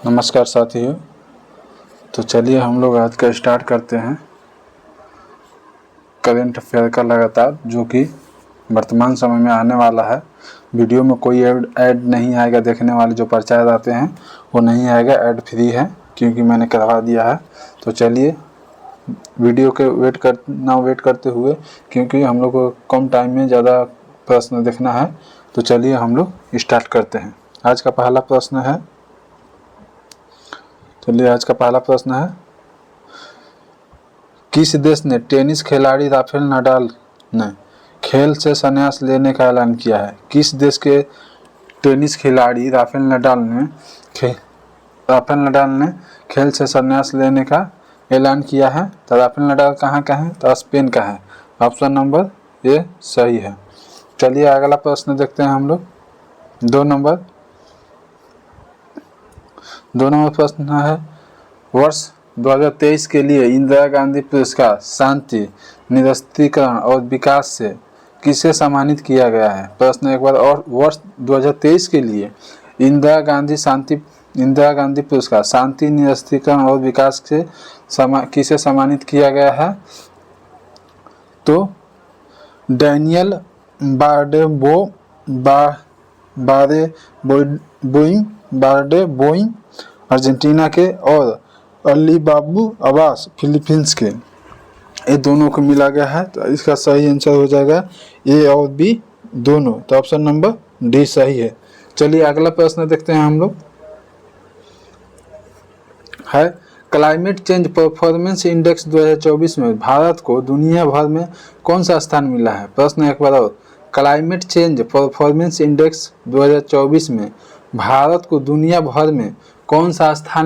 नमस्कार साथियों। तो चलिए हम लोग आज का स्टार्ट करते हैं करंट अफेयर का लगातार, जो कि वर्तमान समय में आने वाला है। वीडियो में कोई ऐड नहीं आएगा, देखने वाले जो प्रचार आते हैं वो नहीं आएगा, ऐड फ्री है क्योंकि मैंने करवा दिया है। तो चलिए वीडियो के वेट करते हुए, क्योंकि हम लोग को कम टाइम में ज़्यादा प्रश्न देखना है, तो चलिए हम लोग स्टार्ट करते हैं। आज का पहला प्रश्न है किस देश ने टेनिस खिलाड़ी राफेल नडाल ने खेल से संन्यास लेने का ऐलान किया है? किस देश के टेनिस खिलाड़ी राफेल नडाल ने खेल से संन्यास लेने का ऐलान किया है? तो राफेल नडाल कहाँ का है? तो स्पेन का है। ऑप्शन नंबर ए सही है। चलिए अगला प्रश्न देखते हैं हम लोग। दो नंबर प्रश्न है, वर्ष 2023 के लिए इंदिरा गांधी पुरस्कार शांति, निरस्त्रीकरण और विकास से किसे सम्मानित किया गया है? प्रश्न एक बार और, वर्ष 2023 के लिए इंदिरा गांधी पुरस्कार शांति, निरस्त्रीकरण और विकास से किसे सम्मानित किया गया है? तो डैनियल बारडे-बोइंग अर्जेंटीना के और अली बाबू अब्बास फिलीपींस के, ये दोनों को मिला गया है। तो इसका सही आंसर हो जाएगा ए और बी दोनों। तो ऑप्शन नंबर डी सही है। चलिए अगला प्रश्न देखते हैं हम लोग। है क्लाइमेट चेंज परफॉर्मेंस इंडेक्स 2024 में भारत को दुनिया भर में कौन सा स्थान मिला है? प्रश्न एक बार और, क्लाइमेट चेंज परफॉर्मेंस इंडेक्स 2024 में भारत को दुनिया भर में कौन सा स्थान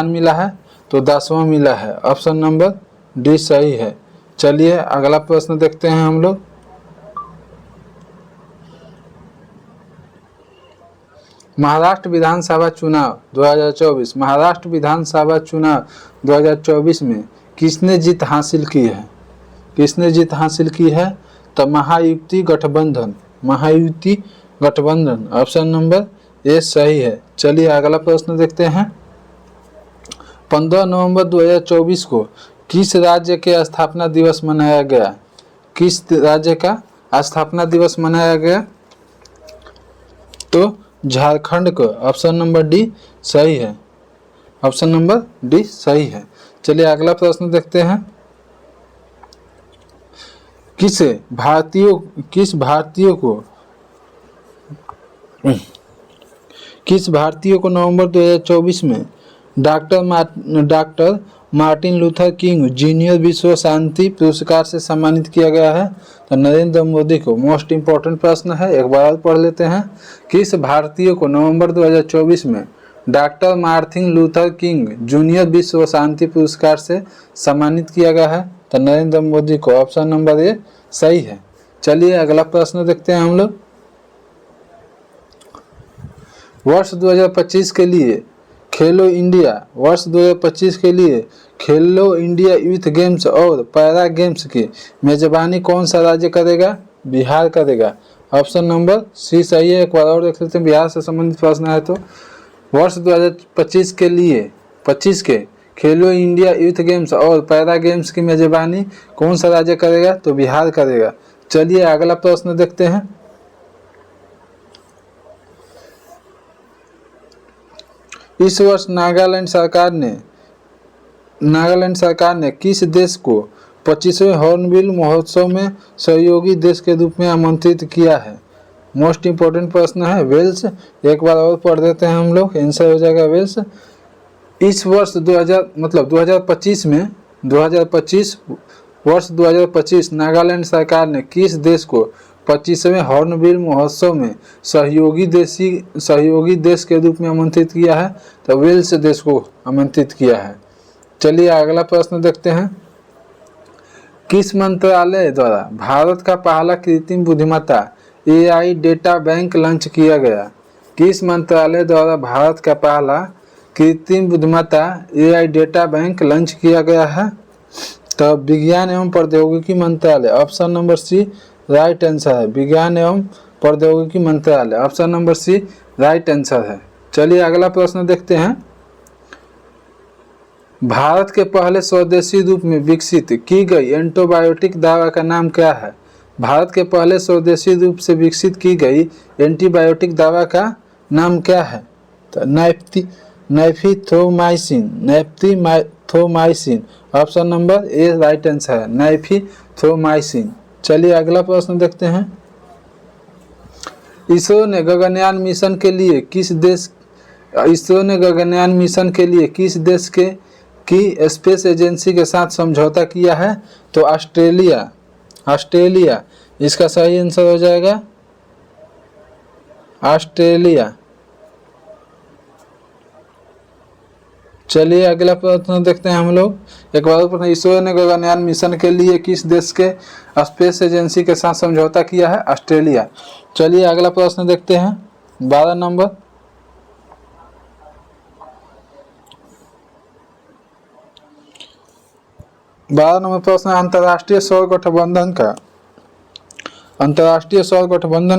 मिला है? तो 10वां मिला है। ऑप्शन नंबर डी सही है। चलिए अगला प्रश्न देखते हैं हम लोग। महाराष्ट्र विधानसभा चुनाव 2024 में किसने जीत हासिल की है? तो महायुति गठबंधन। ऑप्शन नंबर ए सही है। चलिए अगला प्रश्न देखते हैं। 15 नवंबर 2024 को किस राज्य के स्थापना दिवस मनाया गया? तो झारखंड को। ऑप्शन नंबर डी सही है। चलिए अगला प्रश्न देखते हैं। किस भारतीय को नवंबर 2024 में doctor Martin Luther king junior विश्व शांति पुरस्कार से सम्मानित किया गया है? तो नरेंद्र मोदी को। मोस्ट इम्पोर्टेंट प्रश्न है, एक बार और पढ़ लेते हैं। किस भारतीय को नवंबर 2024 में doctor Martin Luther king junior विश्व शांति पुरस्कार से सम्मानित किया गया है? तो नरेंद्र मोदी को। ऑप्शन नंबर ए सही है। चलिए अगला प्रश्न देखते हैं हम लोग। वर्ष 2025 के लिए खेलो इंडिया यूथ गेम्स और पैरा गेम्स की मेजबानी कौन सा राज्य करेगा? बिहार करेगा। ऑप्शन नंबर सी सही है। एक बार और देख लेते हैं, बिहार से संबंधित प्रश्न है। तो वर्ष 2025 के खेलो इंडिया यूथ गेम्स और पैरा गेम्स की मेजबानी कौन सा राज्य करेगा? तो बिहार करेगा। चलिए अगला प्रश्न देखते हैं। इस वर्ष नागालैंड सरकार ने किस देश को 25वें हॉर्नबिल महोत्सव में सहयोगी देश के रूप में आमंत्रित किया है? मोस्ट इम्पोर्टेंट प्रश्न है। वेल्स। एक बार और पढ़ देते हैं हम लोग, आंसर हो जाएगा वेल्स। इस वर्ष 2025 नागालैंड सरकार ने किस देश को 25वें हॉर्नबिल महोत्सव में सहयोगी देश के रूप में आमंत्रित किया है? तो वेल्स देश को आमंत्रित किया है। चलिए अगला प्रश्न देखते हैं। किस मंत्रालय द्वारा भारत का पहला कृत्रिम बुद्धिमत्ता AI डेटा बैंक लॉन्च किया गया? किस मंत्रालय द्वारा भारत का पहला कृत्रिम बुद्धिमत्ता AI डेटा बैंक लॉन्च किया गया है? तो विज्ञान एवं प्रौद्योगिकी मंत्रालय। Option number C right answer है, विज्ञान एवं प्रौद्योगिकी मंत्रालय। Option number C right answer है। चलिए अगला प्रश्न देखते हैं। भारत के पहले स्वदेशी रूप में विकसित की गई एंटीबायोटिक दवा का नाम क्या है? भारत के पहले स्वदेशी रूप से विकसित की गई एंटीबायोटिक दवा का नाम क्या है? तो naphthomycin. Option number A right answer है, नेफ्थोमाइसिन। चलिए अगला प्रश्न देखते हैं। इसरो ने गगनयान मिशन के लिए किस देश की स्पेस एजेंसी के साथ समझौता किया है? तो ऑस्ट्रेलिया। इसका सही आंसर हो जाएगा ऑस्ट्रेलिया। चलिए अगला प्रश्न देखते हैं हम लोग। एक बार प्रश्न, इसरो ने गगनयान मिशन के लिए किस देश के स्पेस एजेंसी के साथ समझौता किया है? ऑस्ट्रेलिया। चलिए अगला प्रश्न देखते हैं 12 नंबर। प्रश्न, अंतर्राष्ट्रीय सौर गठबंधन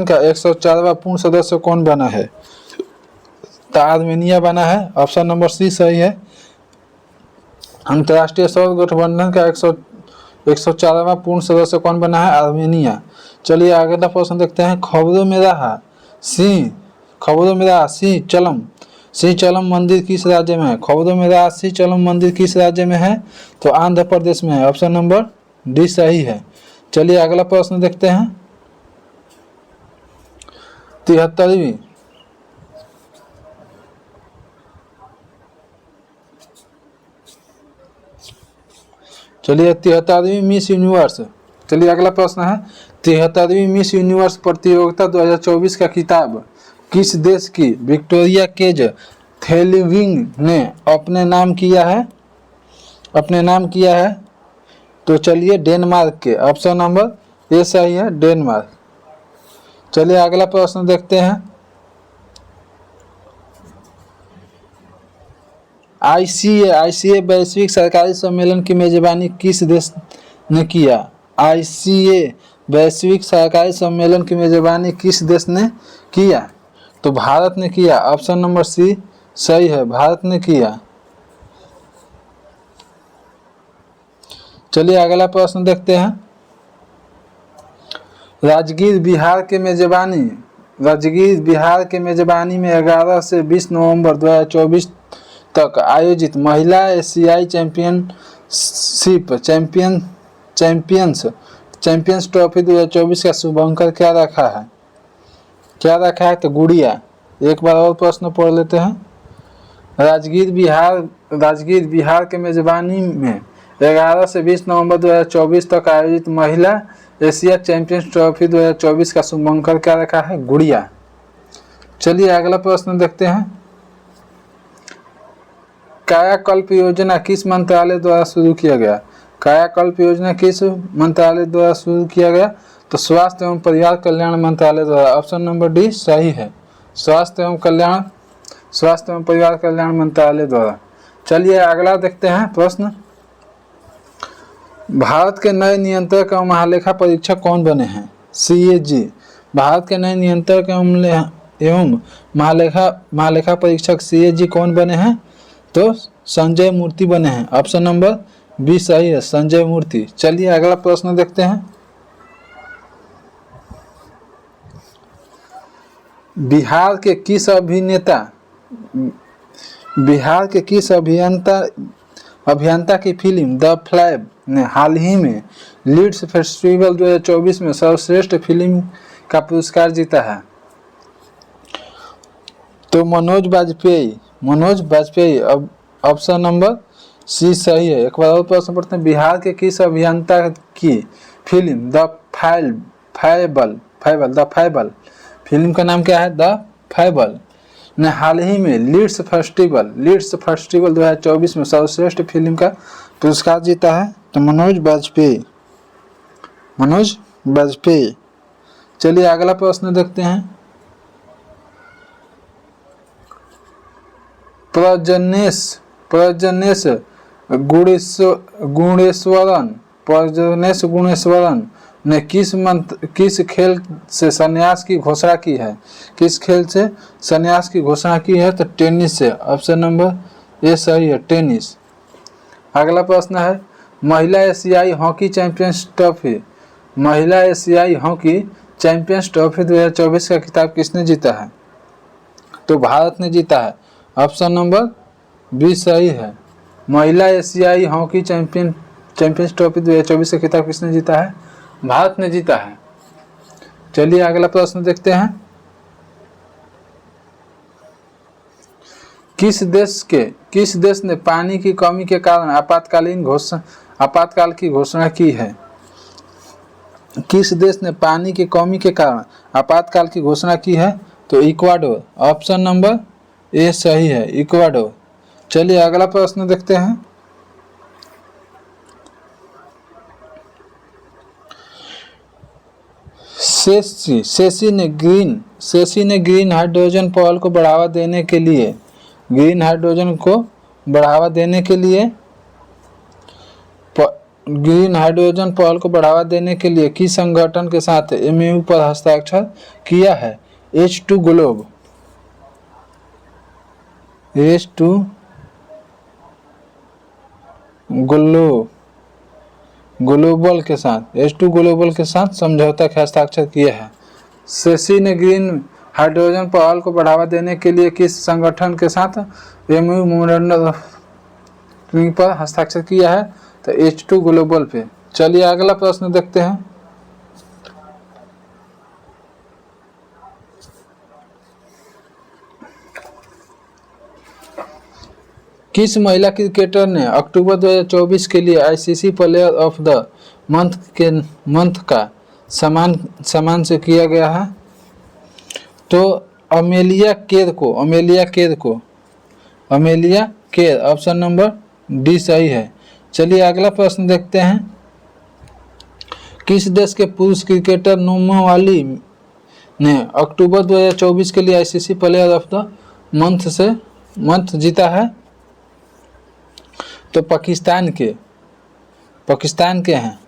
का 104वां पूर्ण सदस्य कौन बना है? तो आर्मेनिया बना है। ऑप्शन नंबर सी सही है। अंतर्राष्ट्रीय सौर गठबंधन का 104वां पूर्ण सदस्य कौन बना है? आर्मेनिया। चलिए अगला प्रश्न देखते हैं। खबरों में रहा सी चलम मंदिर किस राज्य में है? खबरों में रहा सी चलम मंदिर किस राज्य में है? तो आंध्र प्रदेश में है। ऑप्शन नंबर डी सही है। चलिए अगला प्रश्न देखते हैं। 73वीं मिस यूनिवर्स। चलिए अगला प्रश्न है। 73वीं मिस यूनिवर्स प्रतियोगिता 2024 का खिताब किस देश की विक्टोरिया केज थेलिविंग ने अपने नाम किया है? तो चलिए डेनमार्क के। ऑप्शन नंबर ए सही है, डेनमार्क। चलिए अगला प्रश्न देखते हैं। आईसीए वैश्विक सरकारी सम्मेलन की मेजबानी किस देश ने किया? आईसीए वैश्विक सरकारी सम्मेलन की मेजबानी किस देश ने किया? तो भारत ने किया। ऑप्शन नंबर सी सही है, भारत ने किया। चलिए अगला प्रश्न देखते हैं। राजगीर बिहार के मेजबानी में 11 से 20 नवंबर 2024 तक आयोजित महिला एशियाई चैंपियंस ट्रॉफी 2024 का शुभंकर क्या रखा है? तो गुड़िया। एक बार और प्रश्न पढ़ लेते हैं। राजगीर बिहार के मेजबानी में 11 से 20 नवंबर 2024 तक आयोजित महिला एशिया चैंपियंस ट्रॉफी 2024 का शुभंकर क्या रखा है? गुड़िया। चलिए अगला प्रश्न देखते हैं। कायाकल्प योजना किस मंत्रालय द्वारा शुरू किया गया? तो स्वास्थ्य एवं परिवार कल्याण मंत्रालय द्वारा। ऑप्शन नंबर डी सही है, स्वास्थ्य एवं परिवार कल्याण मंत्रालय द्वारा। चलिए अगला देखते हैं प्रश्न। भारत के नए नियंत्रक एवं महालेखा परीक्षक कौन बने हैं? CAG। भारत के नए नियंत्रक एवं महालेखा परीक्षक CAG कौन बने हैं? तो संजय मूर्ति बने हैं। ऑप्शन नंबर बी सही है, संजय मूर्ति। चलिए अगला प्रश्न देखते हैं। बिहार के किस अभियंता की फिल्म द फ्लैब ने हाल ही में लीड्स फेस्टिवल 2024 में सर्वश्रेष्ठ फिल्म का पुरस्कार जीता है? तो मनोज बाजपेयी। अब ऑप्शन नंबर सी सही है। एक बार और प्रश्न पढ़ते हैं। बिहार के किस अभियंता की फिल्म द फैबल फिल्म का नाम क्या है? द फैबल ने हाल ही में लीड्स फेस्टिवल 2024 में सर्वश्रेष्ठ फिल्म का पुरस्कार जीता है? तो मनोज बाजपेयी। चलिए अगला प्रश्न देखते हैं। प्रजनेश गुणेश्वरन ने किस खेल से संन्यास की घोषणा की है? किस खेल से संन्यास की घोषणा की है? तो टेनिस से। ऑप्शन नंबर ए सही है, टेनिस। अगला प्रश्न है महिला एशियाई हॉकी चैंपियंस ट्रॉफी, महिला एशियाई हॉकी चैंपियंस ट्रॉफी 2024 का खिताब किसने जीता है? तो भारत ने जीता है। ऑप्शन नंबर बी सही है, महिला एशियाई हॉकी चैंपियंस ट्रॉफी 2024 का खिताब किसने जीता है? भारत ने जीता है। चलिए अगला प्रश्न देखते हैं। किस देश ने पानी की कमी के कारण आपातकाल की घोषणा की है? किस देश ने पानी की कमी के कारण आपातकाल की घोषणा की है? तो इक्वाडोर। ऑप्शन नंबर ए सही है, इक्वाडोर। चलिए अगला प्रश्न देखते हैं। सेसी ने ग्रीन हाइड्रोजन पहल को बढ़ावा देने के लिए किस संगठन के साथ एमओयू पर हस्ताक्षर किया है? H2 ग्लोबल के साथ समझौता के हस्ताक्षर किया है। सेसी ने ग्रीन हाइड्रोजन पहल को बढ़ावा देने के लिए किस संगठन के साथ एमओयू मेमोरेंडम पर हस्ताक्षर किया है? तो H2 ग्लोबल पे। चलिए अगला प्रश्न देखते हैं। किस महिला क्रिकेटर ने अक्टूबर 2024 के लिए ICC player of the month का सम्मान से किया गया है? तो Amelia Kerr. Option number D सही है। चलिए अगला प्रश्न देखते हैं। किस देश के पुरुष क्रिकेटर नोमावाली ने अक्टूबर 2024 के लिए ICC player of the month जीता है? तो पाकिस्तान के हैं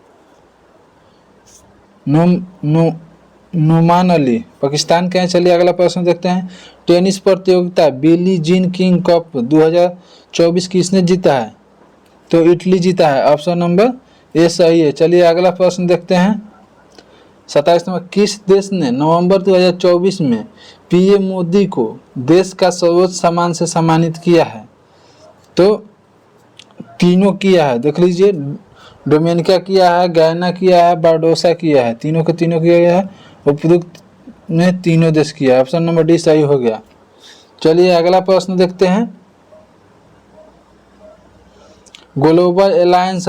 नोमान अली, पाकिस्तान के हैं। चलिए अगला प्रश्न देखते हैं। टेनिस प्रतियोगिता बिली जीन किंग कप 2024 किसने जीता है? तो इटली जीता है। ऑप्शन नंबर ए सही है। चलिए अगला प्रश्न देखते हैं। 27 नंबर, किस देश ने नवंबर 2024 में पीएम मोदी को देश का सर्वोच्च सम्मान से सम्मानित किया है? तो तीनों किया है, देख लीजिए, डोमिनिका किया है, गयाना किया है, बारडोसा किया है। तीनों किया गया है। उपयुक्त ने तीनों देश किया। ऑप्शन नंबर डी सही हो गया। चलिए अगला प्रश्न देखते हैं। Global alliance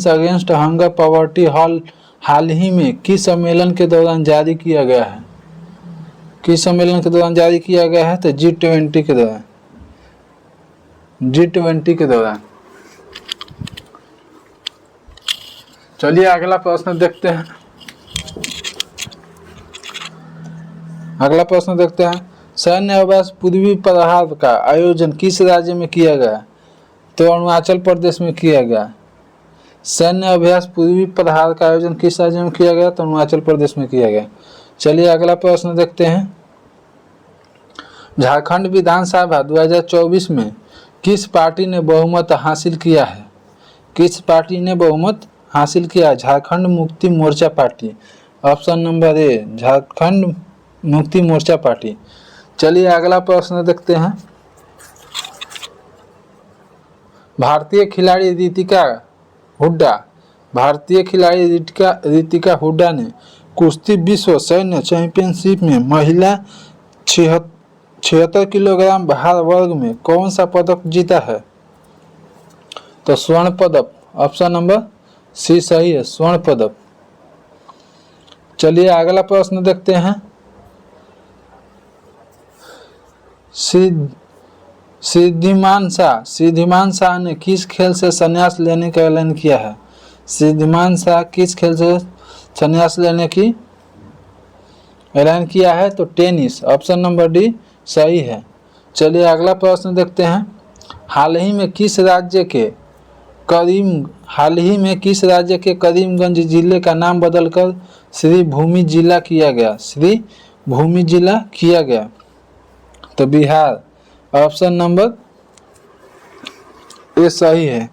against hunger poverty हाल ही में किस सम्मेलन के दौरान जारी किया गया है? किस सम्मेलन के दौरान जारी किया गया है? तो G20 के दौरान। चलिए अगला प्रश्न देखते हैं। सैन्य अभ्यास पूर्वी प्रहार का आयोजन किस राज्य में किया गया? तो अरुणाचल प्रदेश में किया गया। सैन्य अभ्यास पूर्वी प्रहार का आयोजन किस राज्य में किया गया? तो अरुणाचल प्रदेश में किया गया। चलिए अगला प्रश्न देखते हैं। झारखंड विधानसभा 2024 में किस पार्टी ने बहुमत हासिल किया है? किस पार्टी ने बहुमत हासिल किया? Jharkhand Mukti Morcha party. Option number A Jharkhand Mukti Morcha party. चलिए अगला प्रश्न देखते हैं। भारतीय खिलाड़ी रितिका हुड्डा ने कुश्ती विश्व सैन्य चैंपियनशिप में महिला 76 किलोग्राम भार वर्ग में कौन सा पदक जीता है? तो स्वर्ण पदक। ऑप्शन नंबर सी सही है, स्वर्ण पदक। चलिए अगला प्रश्न देखते हैं। सिद्धिमान शाह ने किस खेल से संन्यास लेने का ऐलान किया है? सिद्धिमान शाह किस खेल से संन्यास लेने की ऐलान किया है? तो टेनिस। ऑप्शन नंबर डी सही है। चलिए अगला प्रश्न देखते हैं। हाल ही में किस राज्य के हाल ही में किस राज्य के करीमगंज जिले का नाम बदलकर श्री भूमि जिला किया गया? श्री भूमि जिला किया गया। तो बिहार, ऑप्शन नंबर ए सही है।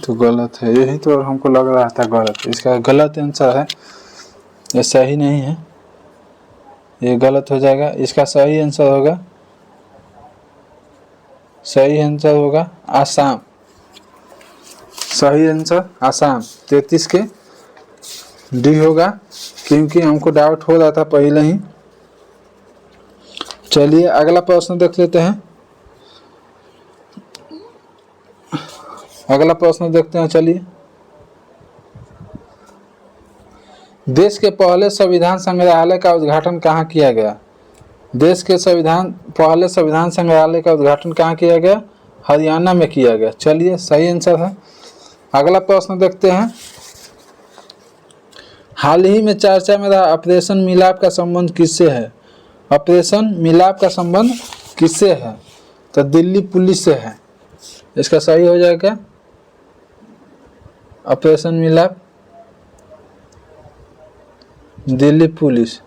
तो गलत है, यही तो हमको लग रहा था गलत। इसका गलत आंसर है, ये सही नहीं है, ये गलत हो जाएगा। इसका सही आंसर होगा, सही आंसर होगा आसाम। सही आंसर आसाम 33 के डी होगा, क्योंकि हमको डाउट हो रहा था पहले ही। चलिए अगला प्रश्न देख लेते हैं। अगला प्रश्न देखते हैं। चलिए, देश के पहले संविधान संग्रहालय का उद्घाटन कहाँ किया गया? देश के पहले संविधान संग्रहालय का उद्घाटन कहाँ किया गया? हरियाणा में किया गया। चलिए सही आंसर है। अगला प्रश्न देखते हैं। हाल ही में चर्चा में रहा ऑपरेशन मिलाप का संबंध किससे है? ऑपरेशन मिलाप का संबंध किससे है? तो दिल्ली पुलिस से है। इसका सही हो जाएगा ऑपरेशन मिलाप दिल्ली पुलिस।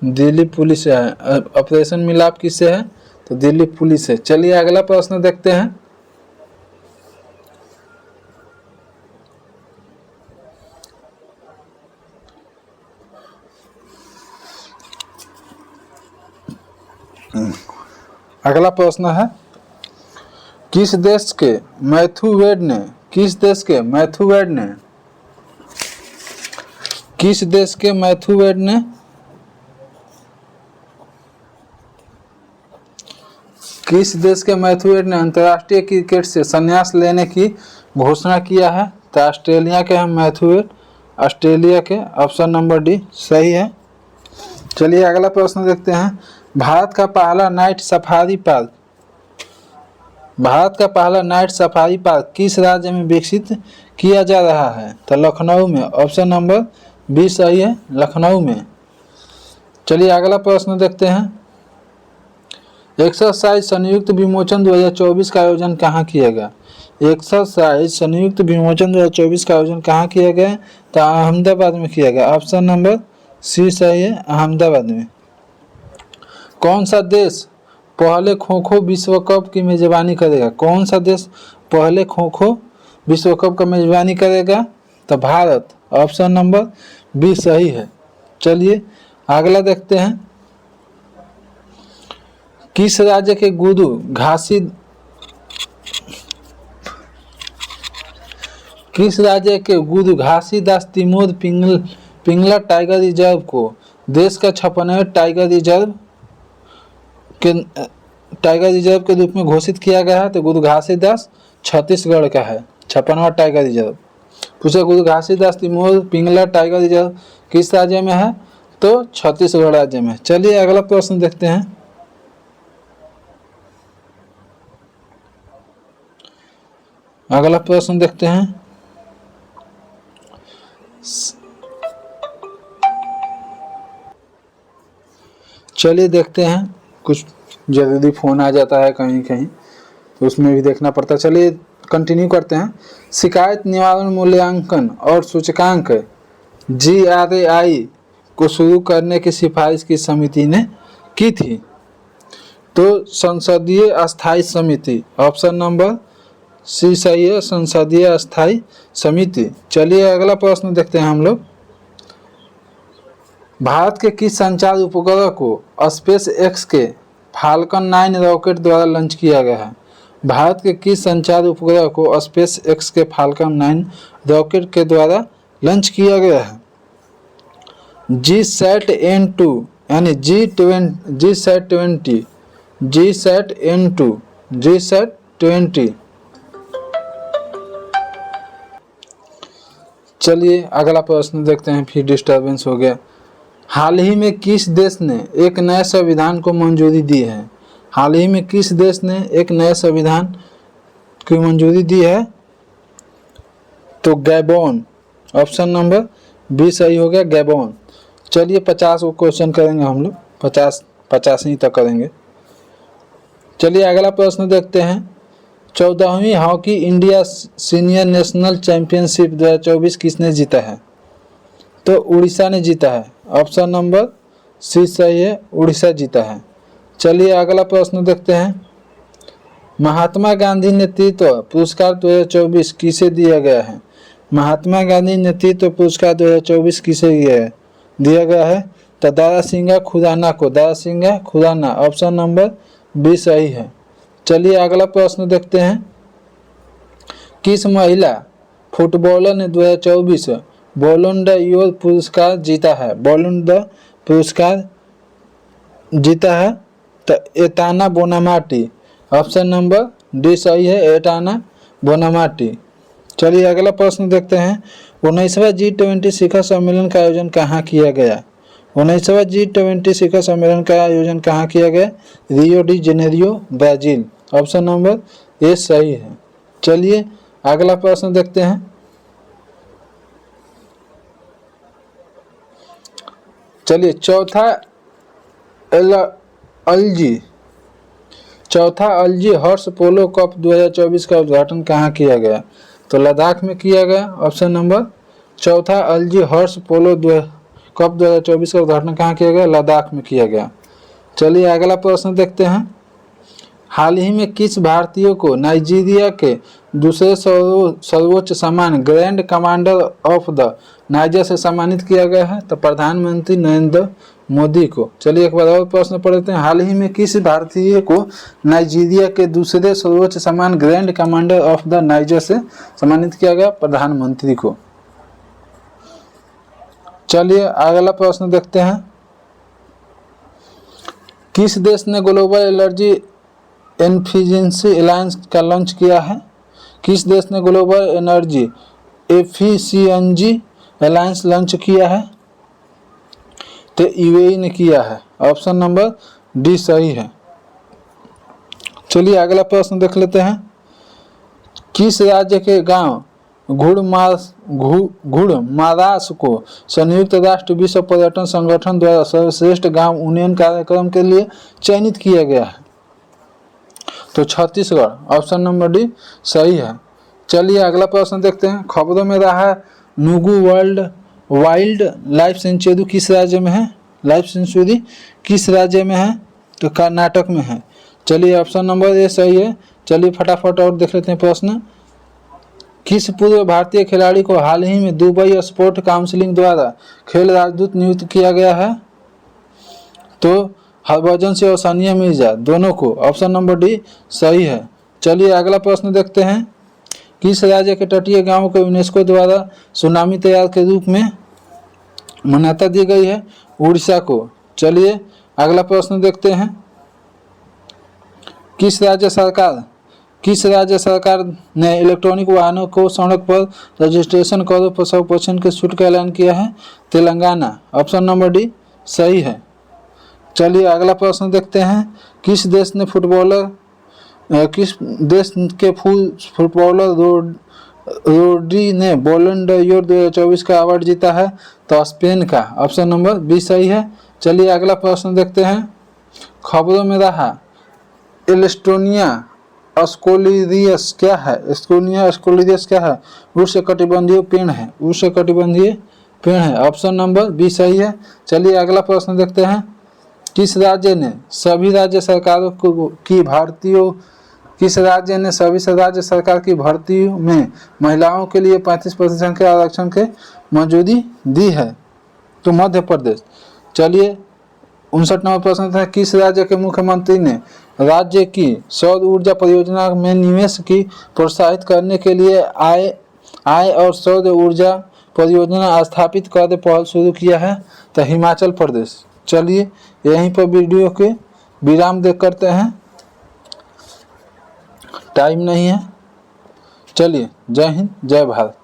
दिल्ली पुलिस से है। ऑपरेशन मिलाप किससे है? तो दिल्ली पुलिस से। चलिए अगला प्रश्न देखते हैं। अगला प्रश्न है, किस देश के मैथ्यू वेड ने किस देश के मैथ्यू वेड ने किस देश के मैथ्यू वेड ने किस देश के मैथ्यू वेड ने अंतर्राष्ट्रीय क्रिकेट से संन्यास लेने की घोषणा किया है? तो ऑस्ट्रेलिया के हैं मैथ्यू वेड, ऑस्ट्रेलिया के। ऑप्शन नंबर डी सही है। चलिए अगला प्रश्न देखते हैं। भारत का पहला नाइट सफारी पार्क किस राज्य में विकसित किया जा रहा है? तो लखनऊ में। ऑप्शन नंबर बी सही है, लखनऊ में। चलिए अगला प्रश्न देखते हैं। एक्सरसाइज संयुक्त विमोचन 2024 का आयोजन कहाँ किया गया? एक्सरसाइज संयुक्त विमोचन 2024 का आयोजन कहाँ किया गया? तो अहमदाबाद में किया गया। ऑप्शन नंबर सी सही है, अहमदाबाद में। कौन सा देश पहले खो खो विश्व कप की मेजबानी करेगा? कौन सा देश पहले खो खो विश्व कप का मेजबानी करेगा? तो भारत। ऑप्शन नंबर बी सही है। चलिए अगला देखते हैं। किस राज्य के गुरु घासीदास तिमोर पिंगला टाइगर रिजर्व को देश का 56वां टाइगर रिजर्व के रूप में घोषित किया गया है? तो गुरु घासीदास छत्तीसगढ़ का है 56वां टाइगर रिजर्व। पूछे गुरु घासीदास तिमोर पिंगला टाइगर रिजर्व किस राज्य में है? तो छत्तीसगढ़ राज्य में। चलिए अगला प्रश्न देखते हैं। अगला प्रश्न देखते हैं। चलिए देखते हैं। कुछ जरूरी फोन आ जाता है कहीं कहीं, तो उसमें भी देखना पड़ता है। चलिए कंटिन्यू करते हैं। शिकायत निवारण मूल्यांकन और सूचकांक GRAI को शुरू करने की सिफारिश किस समिति ने की थी? तो संसदीय अस्थायी समिति। ऑप्शन नंबर सी सही है, संसदीय अस्थायी समिति। चलिए अगला प्रश्न देखते हैं हम लोग। भारत के किस संचार उपग्रह को स्पेस एक्स के फाल्कन 9 रॉकेट द्वारा लॉन्च किया गया है? भारत के किस संचार उपग्रह को स्पेस एक्स के फाल्कन 9 रॉकेट के द्वारा लॉन्च किया गया है? GSAT-N2 यानी GSAT-20। चलिए अगला प्रश्न देखते हैं, फिर डिस्टर्बेंस हो गया। हाल ही में किस देश ने एक नए संविधान को मंजूरी दी है? हाल ही में किस देश ने एक नए संविधान की मंजूरी दी है? तो गैबोन, ऑप्शन नंबर बी सही हो गया, गैबोन। चलिए 50 को क्वेश्चन करेंगे हम लोग, 85 तक करेंगे। चलिए अगला प्रश्न देखते हैं। 14वीं hockey India senior national championship 2024 किसने जीता है? तो उड़ीसा ने जीता है, ऑप्शन नंबर सी सही है, उड़ीसा जीता है। चलिए अगला प्रश्न देखते हैं। महात्मा गांधी नेतृत्व पुरस्कार 2024 किसे दिया गया है? महात्मा गांधी नेतृत्व पुरस्कार 2024 किसे दिया गया है? तो दारा सिंह खुराना को, Dara Singh Khurana, option number B सही है। चलिए अगला प्रश्न देखते हैं। किस महिला फुटबॉलर ने 2024 बॉलन ड'ओर पुरस्कार जीता है? बॉलन ड पुरस्कार जीता है तो एटाना बोनामाटी, ऑप्शन नंबर डी सही है, एटाना बोनामाटी। चलिए अगला प्रश्न देखते हैं। 19वां G20 शिखर सम्मेलन का आयोजन कहाँ किया गया? 19वां G20 शिखर सम्मेलन का आयोजन कहाँ किया गया? Rio de Janeiro, Brazil, option number ए सही है। चलिए अगला प्रश्न देखते हैं। चलिए चौथा एलजी हॉर्स पोलो कप 2024 का उद्घाटन कहाँ किया गया? तो लद्दाख में किया गया, ऑप्शन नंबर चौथा एलजी हॉर्स पोलो कप 2024 का उद्घाटन कहाँ किया गया? लद्दाख में किया गया। चलिए अगला प्रश्न देखते हैं। हाल ही में किस भारतीय को नाइजीरिया के दूसरे सर्वोच्च सम्मान grand commander of the niger से सम्मानित किया गया है? तो प्रधानमंत्री नरेंद्र मोदी को। चलिए एक बार और प्रश्न पढ़ते हैं। हाल ही में किस भारतीय को नाइजीरिया के दूसरे सर्वोच्च सम्मान grand commander of the niger से सम्मानित किया गया? प्रधानमंत्री को। चलिए अगला प्रश्न देखते हैं। किस देश ने ग्लोबल एनर्जी एफिशिएंसी अलायंस का लॉन्च किया है? किस देश ने global energy efficiency alliance launch किया है? तो यूएई ने किया है, ऑप्शन नंबर डी सही है। चलिए अगला प्रश्न देख लेते हैं। किस राज्य के गांव घुड़मारास को संयुक्त राष्ट्र विश्व पर्यटन संगठन द्वारा सर्वश्रेष्ठ गांव उन्नयन कार्यक्रम के लिए चयनित किया गया है? तो छत्तीसगढ़, ऑप्शन नंबर डी सही है। चलिए अगला प्रश्न देखते हैं। खबरों में रहा है नुगु वाइल्ड लाइफ सेंचुरी किस राज्य में है? लाइफ सेंचुरी किस राज्य में है? तो कर्नाटक में है। चलिए ऑप्शन नंबर ए सही है। चलिए फटाफट और देख लेते हैं प्रश्न। किस पूर्व भारतीय खिलाड़ी को हाल ही में दुबई स्पोर्ट काउंसिल द्वारा खेल राजदूत नियुक्त किया गया है? तो हरभजन सिंह और सानिया मिर्जा दोनों को, ऑप्शन नंबर डी सही है। चलिए अगला प्रश्न देखते हैं। किस राज्य के तटीय गांवों को यूनेस्को द्वारा सुनामी तैयार के रूप में मान्यता दी गई है? उड़ीसा को। चलिए अगला प्रश्न देखते हैं। किस राज्य सरकार ने इलेक्ट्रॉनिक वाहनों को सड़क पर रजिस्ट्रेशन करो पर संरक्षण के छूट का ऐलान किया है? तेलंगाना, ऑप्शन नंबर डी सही है। चलिए अगला प्रश्न देखते हैं। किस देश के फुटबॉलर रोड्री ने बॉलन ड'ओर 2024 का अवार्ड जीता है? तो स्पेन का, ऑप्शन नंबर बी सही है। चलिए अगला प्रश्न देखते हैं। खबरों में रहा एस्टोनिया अस्कोलिरियस क्या है? एस्टोनिया अस्कोलिरियस क्या है? उष्णकटिबंधीय पेड़ है, उष्णकटिबंधीय पेड़ है, ऑप्शन नंबर बी सही है। चलिए अगला प्रश्न देखते हैं। किस राज्य ने सभी राज्य सरकार की भर्तियों में महिलाओं के लिए 35% के आरक्षण के मंजूरी दी है? तो मध्य प्रदेश। चलिए 59 नंबर प्रश्न था। किस राज्य के मुख्यमंत्री ने राज्य की सौर ऊर्जा परियोजना में निवेश की प्रोत्साहित करने के लिए आय और सौर ऊर्जा परियोजना स्थापित कर पहल शुरू किया है? तो हिमाचल प्रदेश। चलिए यहीं पर वीडियो के विराम दे करते हैं, टाइम नहीं है। चलिए जय हिंद जय भारत।